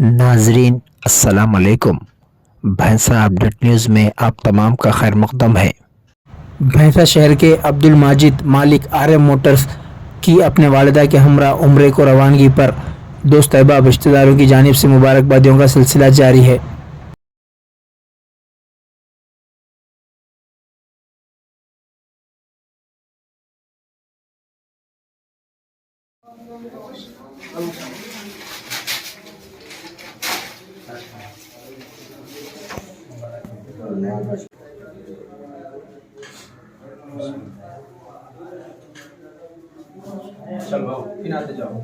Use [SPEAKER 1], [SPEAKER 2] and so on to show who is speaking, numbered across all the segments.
[SPEAKER 1] नाजरीन अस्सलाम वालेकुम। भैंसा अपडेट न्यूज़ में आप तमाम का खैर मकदम है। भैंसा शहर के अब्दुल माजिद मालिक RM मोटर्स की अपने वालिदा के हमरा उम्रे को रवानगी पर दोस्त अहबाब रिश्तेदारों की जानिब से मुबारकबादियों का सिलसिला जारी है।
[SPEAKER 2] चल भाऊ पिनाते जाओ।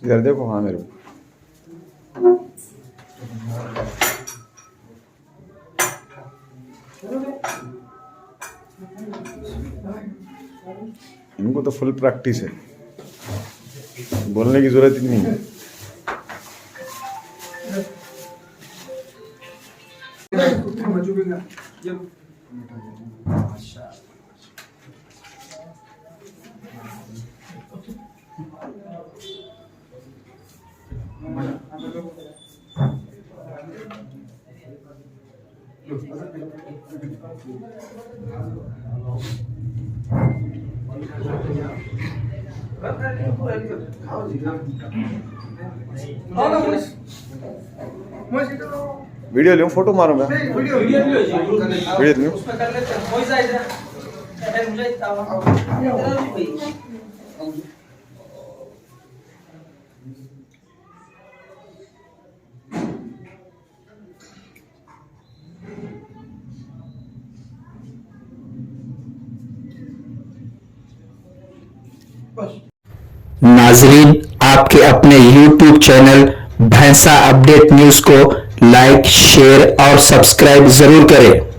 [SPEAKER 3] इधर देखो। हाँ मेरे को इनको तो फुल प्रैक्टिस है, बोलने की जरूरत ही नहीं है। वीडियो लूं, फोटो मारूं मैं? वीडियो लूं।
[SPEAKER 1] नाजरीन आपके अपने YouTube चैनल भैंसा अपडेट न्यूज़ को लाइक, शेयर और सब्सक्राइब जरूर करें।